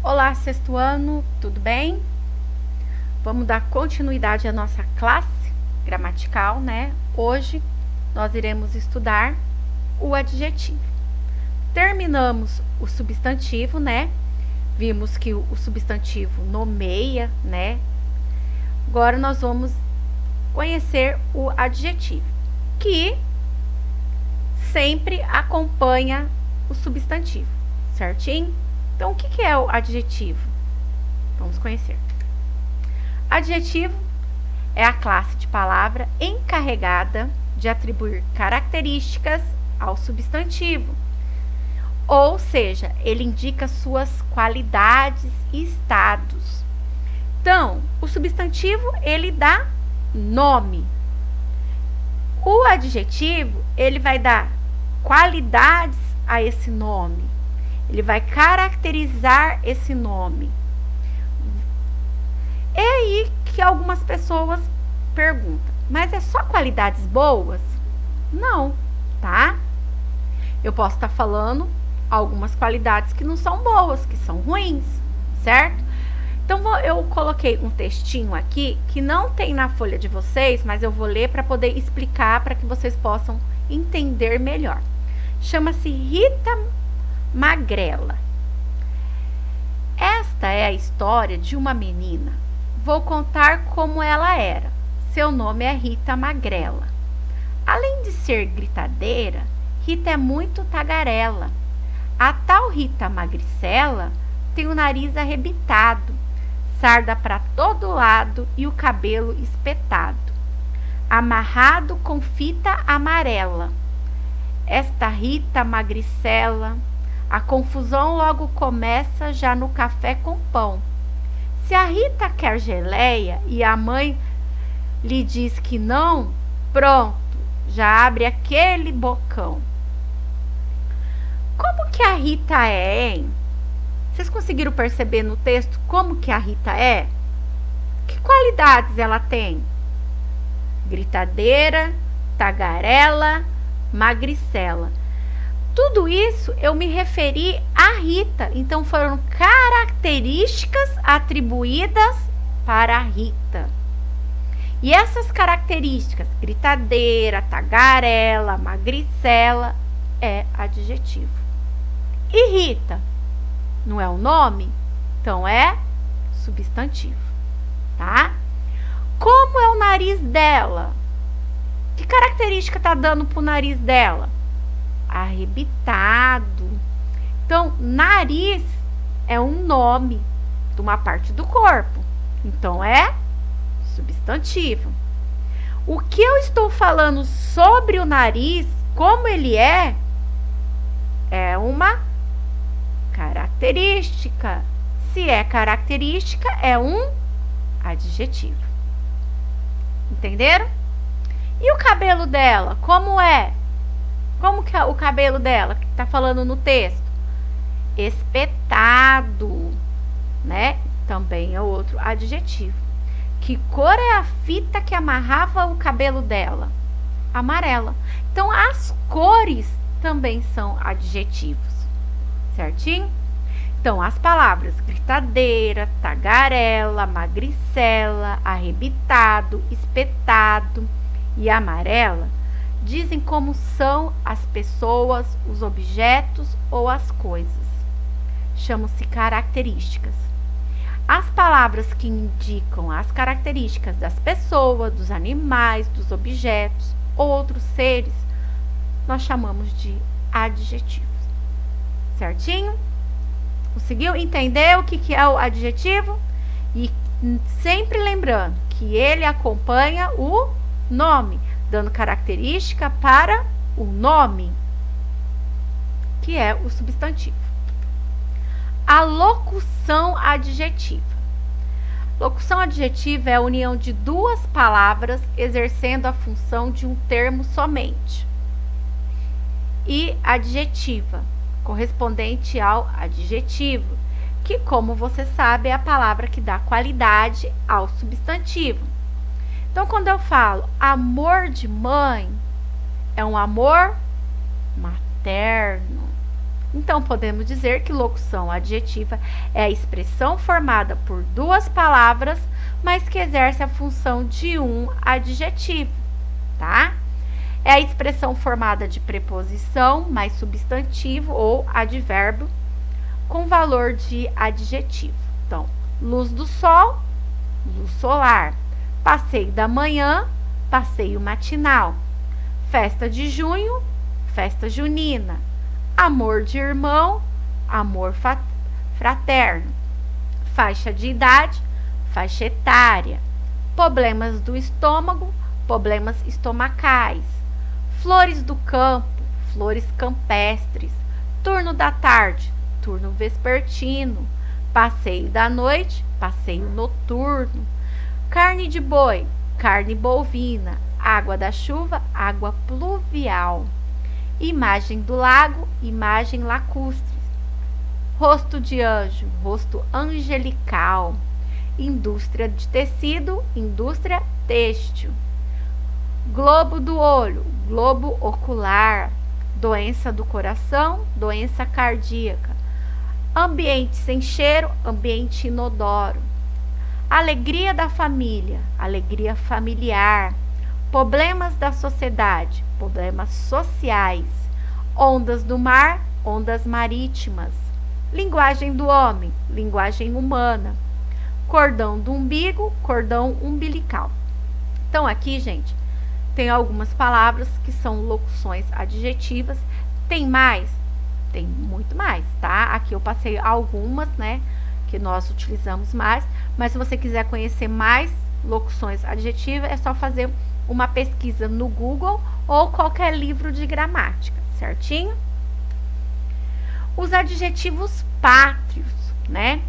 Olá, sexto ano, tudo bem? Vamos dar continuidade à nossa classe gramatical, né? Hoje nós iremos estudar o adjetivo. Terminamos o substantivo, né? Vimos que o substantivo nomeia, né? Agora nós vamos conhecer o adjetivo, que sempre acompanha o substantivo, certinho? Então, o que é o adjetivo? Vamos conhecer. Adjetivo é a classe de palavra encarregada de atribuir características ao substantivo. Ou seja, ele indica suas qualidades e estados. Então, o substantivo, ele dá nome. O adjetivo, ele vai dar qualidades a esse nome. Ele vai caracterizar esse nome. É aí que algumas pessoas perguntam, mas é só qualidades boas? Não, tá? Eu posso estar falando algumas qualidades que não são boas, que são ruins, certo? Então, eu coloquei um textinho aqui que não tem na folha de vocês, mas eu vou ler para poder explicar, para que vocês possam entender melhor. Chama-se Rita Magrela. Esta é a história de uma menina. Vou contar como ela era. Seu nome é Rita Magrela. Além de ser gritadeira, Rita é muito tagarela. A tal Rita Magricela tem o nariz arrebitado, sarda para todo lado e o cabelo espetado, amarrado com fita amarela. Esta Rita Magricela, a confusão logo começa já no café com pão. Se a Rita quer geleia e a mãe lhe diz que não, pronto, já abre aquele bocão. Como que a Rita é, hein? Vocês conseguiram perceber no texto como que a Rita é? Que qualidades ela tem? Gritadeira, tagarela, magricela. Tudo isso eu me referi à Rita, então foram características atribuídas para a Rita. E essas características, gritadeira, tagarela, magricela, é adjetivo. E Rita, não é o nome? Então é substantivo, tá? Como é o nariz dela? Que característica tá dando pro nariz dela? Arrebitado. Então, nariz é um nome de uma parte do corpo. Então, é substantivo. O que eu estou falando sobre o nariz, como ele é uma característica. Se é característica, é um adjetivo. Entenderam? E o cabelo dela, como é? Como que é o cabelo dela, que está falando no texto? Espetado, né? Também é outro adjetivo. Que cor é a fita que amarrava o cabelo dela? Amarela. Então, as cores também são adjetivos, certinho? Então, as palavras gritadeira, tagarela, magricela, arrebitado, espetado e amarela dizem como são as pessoas, os objetos ou as coisas. Chamam-se características. As palavras que indicam as características das pessoas, dos animais, dos objetos ou outros seres, nós chamamos de adjetivos. Certinho? Conseguiu entender o que é o adjetivo? E sempre lembrando que ele acompanha o nome, dando característica para o nome, que é o substantivo. A locução adjetiva. Locução adjetiva é a união de duas palavras exercendo a função de um termo somente. E adjetiva, correspondente ao adjetivo, que, como você sabe, é a palavra que dá qualidade ao substantivo. Então, quando eu falo amor de mãe, é um amor materno. Então, podemos dizer que locução adjetiva é a expressão formada por duas palavras, mas que exerce a função de um adjetivo, tá? É a expressão formada de preposição mais substantivo ou advérbio com valor de adjetivo. Então, luz do sol, luz solar. Passeio da manhã, passeio matinal. Festa de junho, festa junina. Amor de irmão, amor fraterno. Faixa de idade, faixa etária. Problemas do estômago, problemas estomacais. Flores do campo, flores campestres. Turno da tarde, turno vespertino. Passeio da noite, passeio noturno. Carne de boi, carne bovina. Água da chuva, água pluvial. Imagem do lago, imagem lacustre. Rosto de anjo, rosto angelical. Indústria de tecido, indústria têxtil. Globo do olho, globo ocular. Doença do coração, doença cardíaca. Ambiente sem cheiro, ambiente inodoro. Alegria da família, alegria familiar. Problemas da sociedade, problemas sociais. Ondas do mar, ondas marítimas. Linguagem do homem, linguagem humana. Cordão do umbigo, cordão umbilical. Então, aqui, gente, tem algumas palavras que são locuções adjetivas. Tem mais? Tem muito mais, tá? Aqui eu passei algumas, né, que nós utilizamos mais. Mas se você quiser conhecer mais locuções adjetivas, é só fazer uma pesquisa no Google ou qualquer livro de gramática, certinho? Os adjetivos pátrios, né?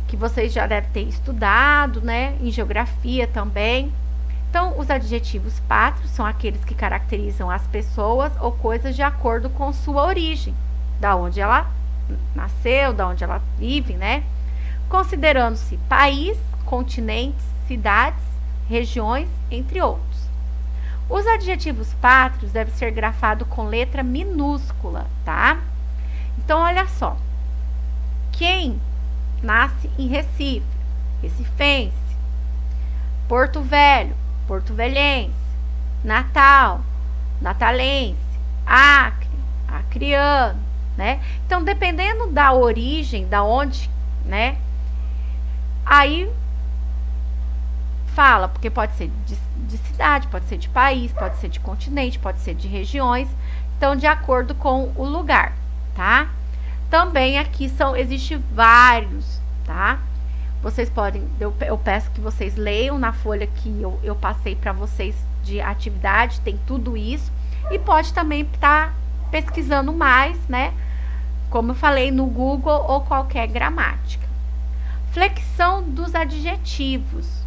Que vocês já devem ter estudado, né? Em geografia também. Então, os adjetivos pátrios são aqueles que caracterizam as pessoas ou coisas de acordo com sua origem, da onde ela nasceu, da onde ela vive, né? Considerando-se país, continentes, cidades, regiões, entre outros. Os adjetivos pátrios devem ser grafados com letra minúscula, tá? Então, olha só. Quem nasce em Recife, recifense. Porto Velho, porto-velhense. Natal, natalense. Acre, acreano, né? Então, dependendo da origem, da onde, né? Aí fala, porque pode ser de cidade, pode ser de país, pode ser de continente, pode ser de regiões. Então, de acordo com o lugar, tá? Também aqui existe vários, tá? Vocês podem, eu peço que vocês leiam na folha que eu passei para vocês de atividade, tem tudo isso. E pode também estar pesquisando mais, né? Como eu falei, no Google ou qualquer gramática. Flexão dos adjetivos.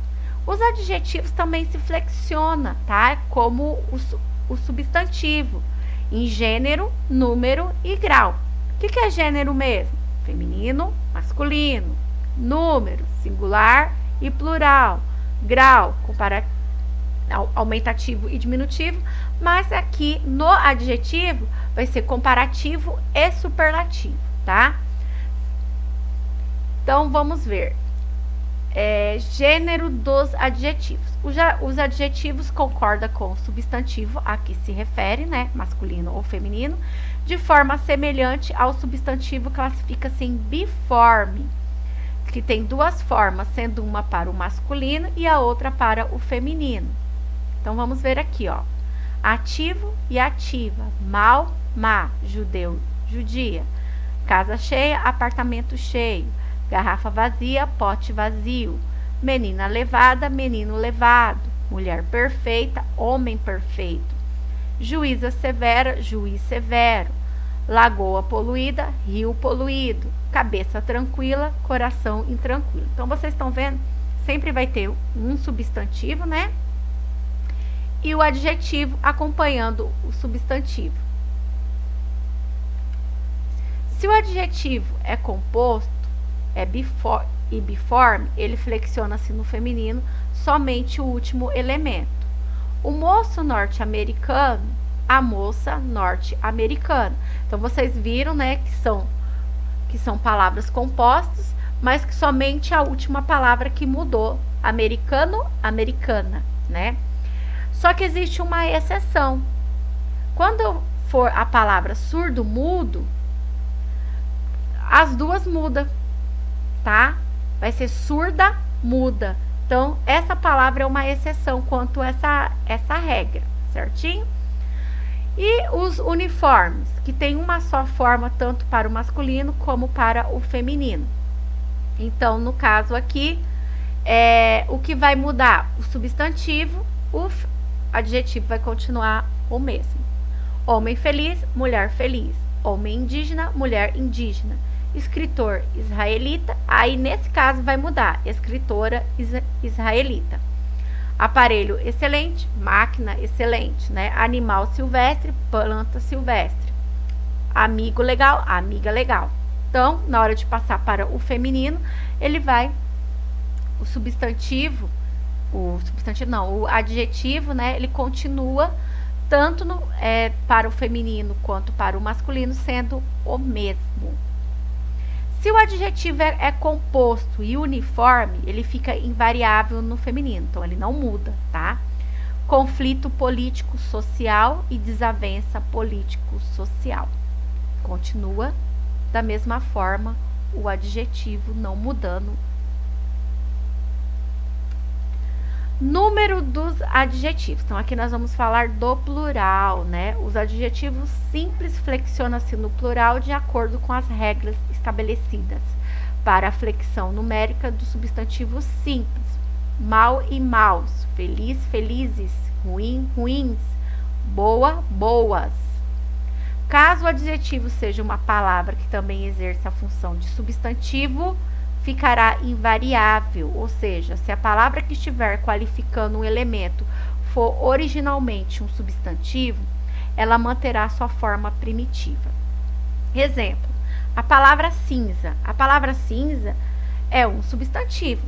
Os adjetivos também se flexionam, tá? Como o substantivo, em gênero, número e grau. O que é gênero mesmo? Feminino, masculino. Número, singular e plural. Grau, aumentativo e diminutivo. Mas aqui no adjetivo vai ser comparativo e superlativo, tá? Então, vamos ver. Gênero dos adjetivos. Os adjetivos concordam com o substantivo a que se refere, né, masculino ou feminino, de forma semelhante ao substantivo, classifica-se em biforme, que tem duas formas, sendo uma para o masculino e a outra para o feminino. Então, vamos ver aqui, ó. Ativo e ativa, mal, má, judeu, judia, casa cheia, apartamento cheio, garrafa vazia, pote vazio, menina levada, menino levado, mulher perfeita, homem perfeito, juíza severa, juiz severo, lagoa poluída, rio poluído, cabeça tranquila, coração intranquilo. Então, vocês estão vendo? Sempre vai ter um substantivo, né? E o adjetivo acompanhando o substantivo. Se o adjetivo é composto, e biforme, ele flexiona-se no feminino somente o último elemento. O moço norte-americano a moça norte-americana. Então, vocês viram, né, que são palavras compostas, mas que somente a última palavra que mudou, americano, americana, né? Só que existe uma exceção. Quando for a palavra surdo-mudo, as duas mudam, tá? Vai ser surda-muda. Então, essa palavra é uma exceção quanto a essa regra, certinho? E os uniformes, que tem uma só forma tanto para o masculino como para o feminino. Então, no caso aqui, o que vai mudar? O substantivo, o adjetivo vai continuar o mesmo. Homem feliz, mulher feliz. Homem indígena, mulher indígena. Escritor israelita, aí nesse caso vai mudar, escritora israelita. Aparelho excelente, máquina excelente, né? Animal silvestre, planta silvestre. Amigo legal, amiga legal. Então, na hora de passar para o feminino, o adjetivo, né? Ele continua tanto para o feminino quanto para o masculino, sendo o mesmo. Se o adjetivo é composto e uniforme, ele fica invariável no feminino, então ele não muda, tá? Conflito político-social e desavença político-social. Continua da mesma forma o adjetivo, não mudando. Número dos adjetivos. Então, aqui nós vamos falar do plural, né? Os adjetivos simples flexionam-se no plural de acordo com as regras estabelecidas para a flexão numérica do substantivo simples. Mal e maus, feliz, felizes, ruim, ruins, boa, boas. Caso o adjetivo seja uma palavra que também exerce a função de substantivo, ficará invariável, ou seja, se a palavra que estiver qualificando um elemento for originalmente um substantivo, ela manterá sua forma primitiva. Exemplo, a palavra cinza. A palavra cinza é um substantivo.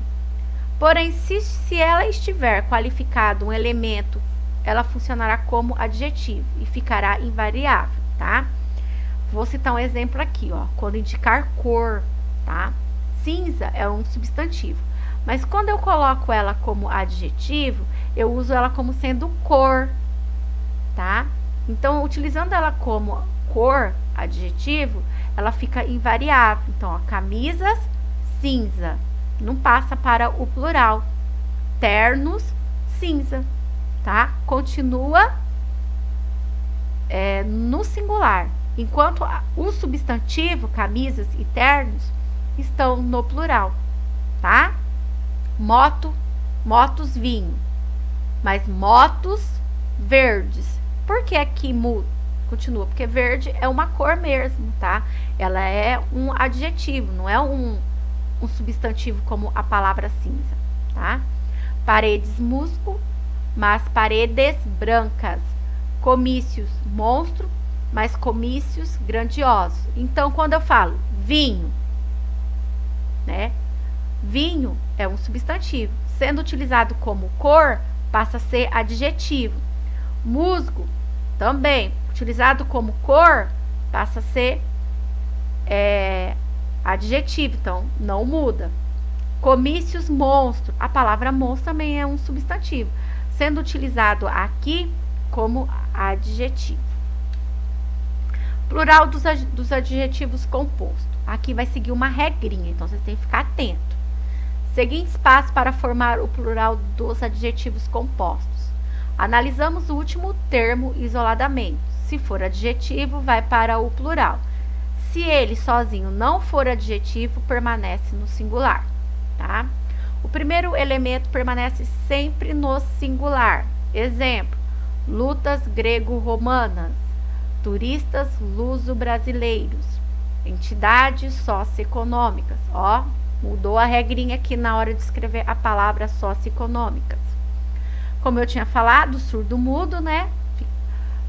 Porém, se ela estiver qualificado um elemento, ela funcionará como adjetivo e ficará invariável, tá? Vou citar um exemplo aqui, ó, quando indicar cor, tá? Cinza é um substantivo, mas quando eu coloco ela como adjetivo, eu uso ela como sendo cor, tá? Então, utilizando ela como cor, adjetivo, ela fica invariável. Então, ó, camisas, cinza, não passa para o plural. Ternos, cinza, tá? Continua no singular, enquanto o substantivo, camisas e ternos, estão no plural, tá? Motos, vinho. Mas motos verdes. Por que aqui continua? Porque verde é uma cor mesmo, tá? Ela é um adjetivo, não é um substantivo como a palavra cinza, tá? Paredes musgo, mas paredes brancas. Comícios monstro, mas comícios grandiosos. Então, quando eu falo vinho, né? Vinho é um substantivo. Sendo utilizado como cor, passa a ser adjetivo. Musgo, também, utilizado como cor, passa a ser adjetivo. Então, não muda. Comícios monstro. A palavra monstro também é um substantivo. Sendo utilizado aqui como adjetivo. Plural dos adjetivos compostos. Aqui vai seguir uma regrinha, então você tem que ficar atento. Seguintes passos para formar o plural dos adjetivos compostos. Analisamos o último termo isoladamente. Se for adjetivo, vai para o plural. Se ele sozinho não for adjetivo, permanece no singular, tá? O primeiro elemento permanece sempre no singular. Exemplo, lutas grego-romanas, turistas luso-brasileiros, entidades socioeconômicas. Ó, mudou a regrinha aqui na hora de escrever a palavra socioeconômicas. Como eu tinha falado, surdo-mudo, né?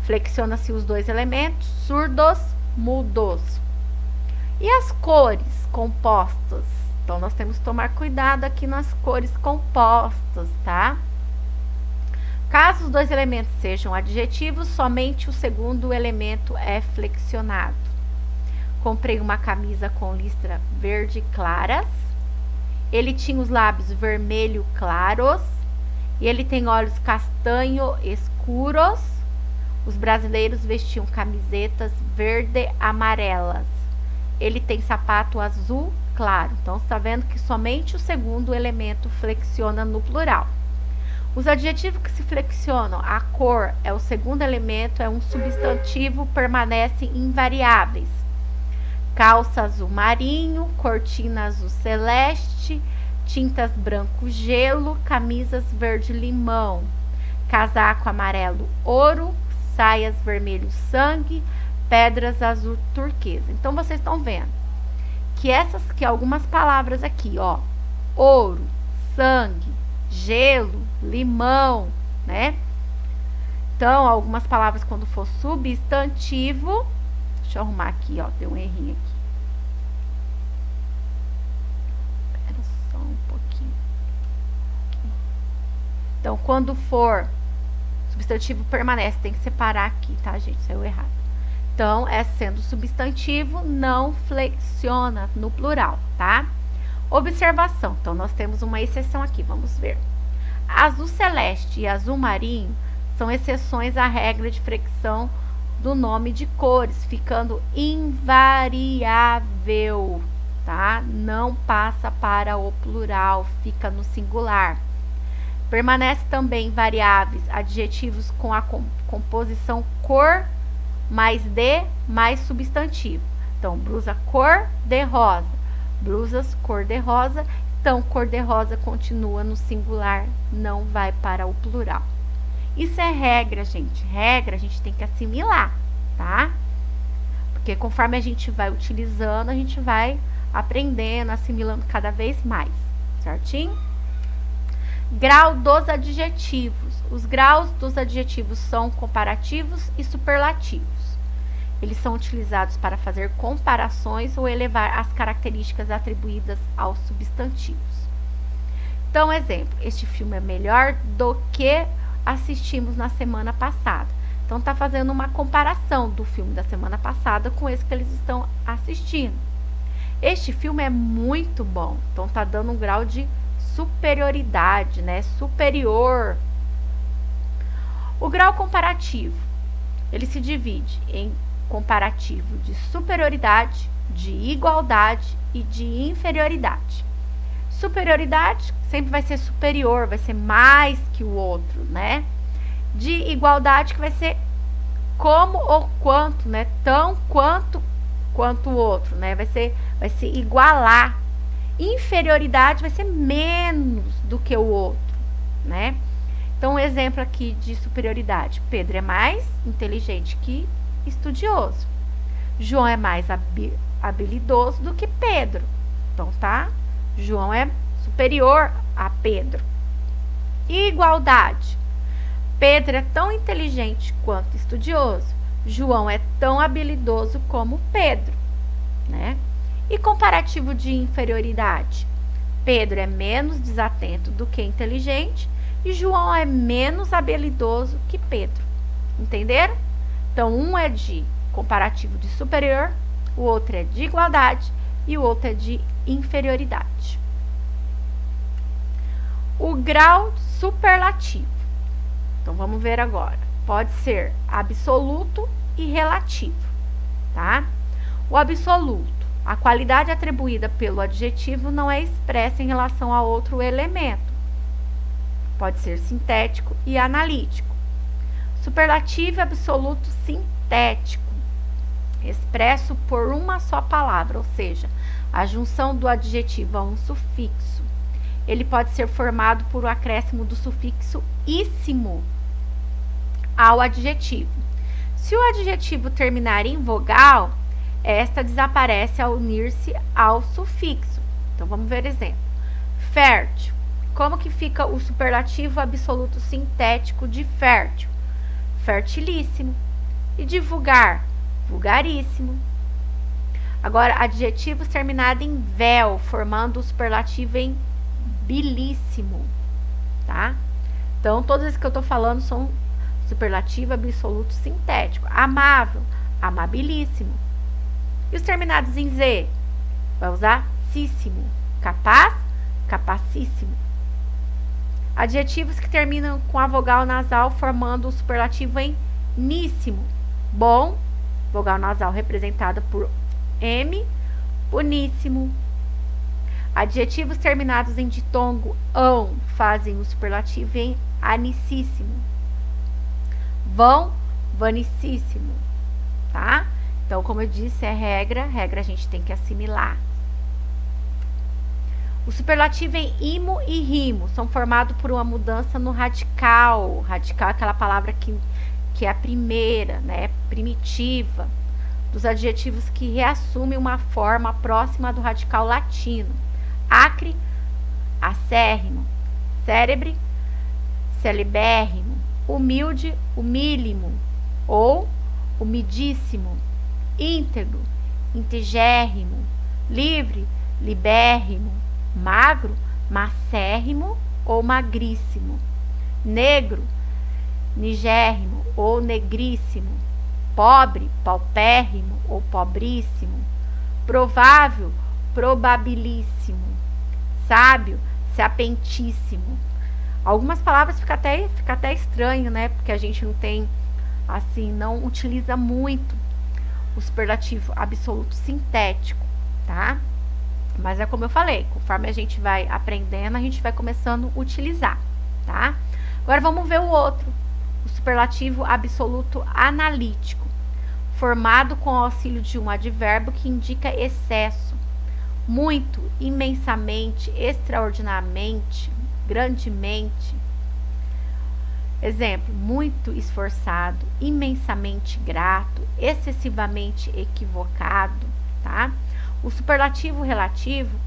Flexiona-se os dois elementos, surdos, mudos. E as cores compostas? Então, nós temos que tomar cuidado aqui nas cores compostas, tá? Caso os dois elementos sejam adjetivos, somente o segundo elemento é flexionado. Comprei uma camisa com listra verde claras. Ele tinha os lábios vermelho claros. E ele tem olhos castanho escuros. Os brasileiros vestiam camisetas verde amarelas. Ele tem sapato azul claro. Então, você está vendo que somente o segundo elemento flexiona no plural. Os adjetivos que se flexionam, a cor é o segundo elemento, é um substantivo, permanecem invariáveis. Calça azul marinho, cortina azul celeste, tintas branco gelo, camisas verde limão, casaco amarelo ouro, saias vermelho sangue, pedras azul turquesa. Então, vocês estão vendo que algumas palavras aqui, ó, ouro, sangue, gelo, limão, né? Então, algumas palavras quando for substantivo, deixa eu arrumar aqui, ó, deu um errinho aqui. Espera só um pouquinho. Então, quando for substantivo permanece, tem que separar aqui, tá, gente? Saiu errado. Então, sendo substantivo, não flexiona no plural, tá? Observação. Então, nós temos uma exceção aqui, vamos ver. Azul celeste e azul marinho são exceções à regra de flexão do nome de cores, ficando invariável, tá? Não passa para o plural, fica no singular. Permanece também variáveis adjetivos com a composição cor mais de mais substantivo. Então, blusa cor de rosa, blusas cor de rosa. Então, cor de rosa continua no singular, não vai para o plural. Isso é regra, gente. Regra a gente tem que assimilar, tá? Porque conforme a gente vai utilizando, a gente vai aprendendo, assimilando cada vez mais, certinho? Grau dos adjetivos. Os graus dos adjetivos são comparativos e superlativos. Eles são utilizados para fazer comparações ou elevar as características atribuídas aos substantivos. Então, exemplo, este filme é melhor do que assistimos na semana passada. Então, tá fazendo uma comparação do filme da semana passada com esse que eles estão assistindo. Este filme é muito bom. Então, tá dando um grau de superioridade, né? Superior. O grau comparativo, ele se divide em comparativo de superioridade, de igualdade e de inferioridade. Superioridade sempre vai ser superior, vai ser mais que o outro, né? De igualdade, que vai ser como ou quanto, né? Tão quanto o outro, né? Vai se igualar. Inferioridade vai ser menos do que o outro, né? Então, um exemplo aqui de superioridade. Pedro é mais inteligente que estudioso. João é mais habilidoso do que Pedro. Então, tá? João é superior a Pedro. Igualdade. Pedro é tão inteligente quanto estudioso. João é tão habilidoso como Pedro, né? E comparativo de inferioridade. Pedro é menos desatento do que inteligente e João é menos habilidoso que Pedro. Entenderam? Então, um é de comparativo de superior, o outro é de igualdade e o outro é de inferioridade. O grau superlativo. Então, vamos ver agora. Pode ser absoluto e relativo, tá? O absoluto, a qualidade atribuída pelo adjetivo não é expressa em relação a outro elemento. Pode ser sintético e analítico. Superlativo e absoluto sintético, expresso por uma só palavra, ou seja, a junção do adjetivo a um sufixo. Ele pode ser formado por um acréscimo do sufixo íssimo ao adjetivo. Se o adjetivo terminar em vogal, esta desaparece ao unir-se ao sufixo. Então, vamos ver exemplo. Fértil. Como que fica o superlativo absoluto sintético de fértil? Fertilíssimo. E de vulgar? Vulgaríssimo. Agora, adjetivos terminados em vel, formando o superlativo em bilíssimo, tá? Então, todos esses que eu tô falando são superlativo absoluto sintético. Amável, amabilíssimo. E os terminados em Z? Vai usar císsimo. Capaz, capacíssimo. Adjetivos que terminam com a vogal nasal formando o superlativo em níssimo. Bom, vogal nasal representada por M, boníssimo. Adjetivos terminados em ditongo ão fazem o superlativo em anicíssimo. Vão, vanicíssimo, tá? Então, como eu disse, é regra a gente tem que assimilar. O superlativo em imo e rimo são formados por uma mudança no radical. Radical é aquela palavra que é a primeira, né? Primitiva, dos adjetivos que reassumem uma forma próxima do radical latino. Acre, acérrimo. Cérebre, celebérrimo. Humilde, humílimo. Ou humidíssimo. Íntegro, integérrimo. Livre, libérrimo. Magro, macérrimo ou magríssimo. Negro, nigérrimo ou negríssimo. Pobre, paupérrimo ou pobríssimo. Provável, probabilíssimo. Sábio, sapientíssimo. Algumas palavras fica até estranho, né? Porque a gente não tem, assim, não utiliza muito o superlativo absoluto sintético, tá? Mas é como eu falei, conforme a gente vai aprendendo, a gente vai começando a utilizar, tá? Agora vamos ver o outro, o superlativo absoluto analítico, formado com o auxílio de um advérbio que indica excesso, muito, imensamente, extraordinariamente, grandemente. Exemplo, muito esforçado, imensamente grato, excessivamente equivocado, tá? O superlativo relativo,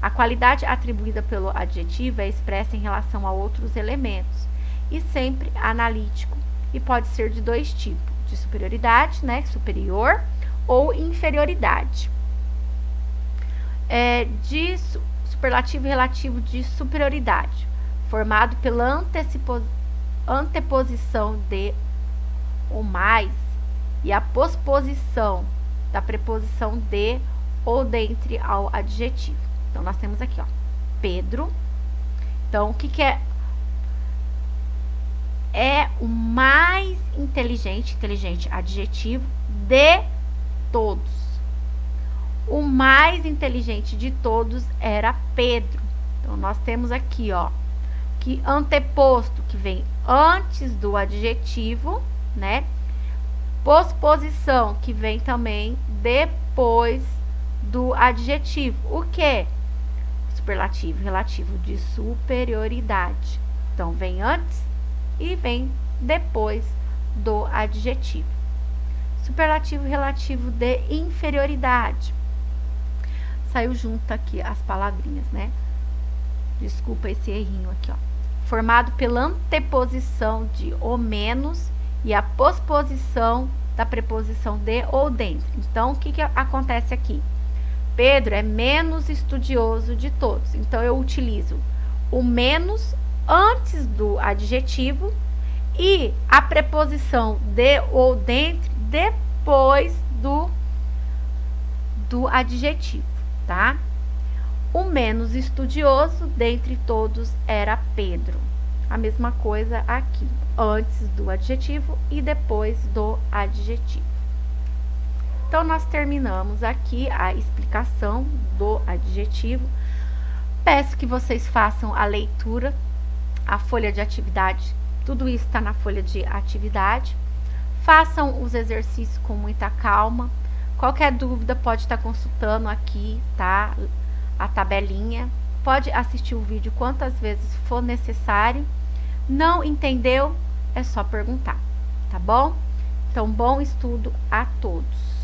a qualidade atribuída pelo adjetivo é expressa em relação a outros elementos e sempre analítico e pode ser de dois tipos, de superioridade, né, superior, ou inferioridade. De superlativo relativo de superioridade, formado pela anteposição de ou mais e a posposição da preposição de ou dentre ao adjetivo. Então, nós temos aqui, ó, Pedro. Então, o que é? É o mais inteligente, adjetivo, de todos. O mais inteligente de todos era Pedro. Então, nós temos aqui, ó, que anteposto, que vem antes do adjetivo, né? Posposição, que vem também depois do adjetivo. O que? Superlativo relativo de superioridade. Então, vem antes e vem depois do adjetivo. Superlativo relativo de inferioridade. Saiu junto aqui as palavrinhas, né? Desculpa esse errinho aqui, ó. Formado pela anteposição de o menos e a posposição da preposição de ou dentro. Então, o que acontece aqui? Pedro é menos estudioso de todos. Então, eu utilizo o menos antes do adjetivo e a preposição de ou dentro depois do adjetivo, tá? O menos estudioso dentre todos era Pedro. A mesma coisa aqui, antes do adjetivo e depois do adjetivo. Então, nós terminamos aqui a explicação do adjetivo. Peço que vocês façam a leitura, a folha de atividade, tudo isso está na folha de atividade. Façam os exercícios com muita calma. Qualquer dúvida pode estar consultando aqui, tá? A tabelinha. Pode assistir o vídeo quantas vezes for necessário. Não entendeu? É só perguntar, tá bom? Então, bom estudo a todos.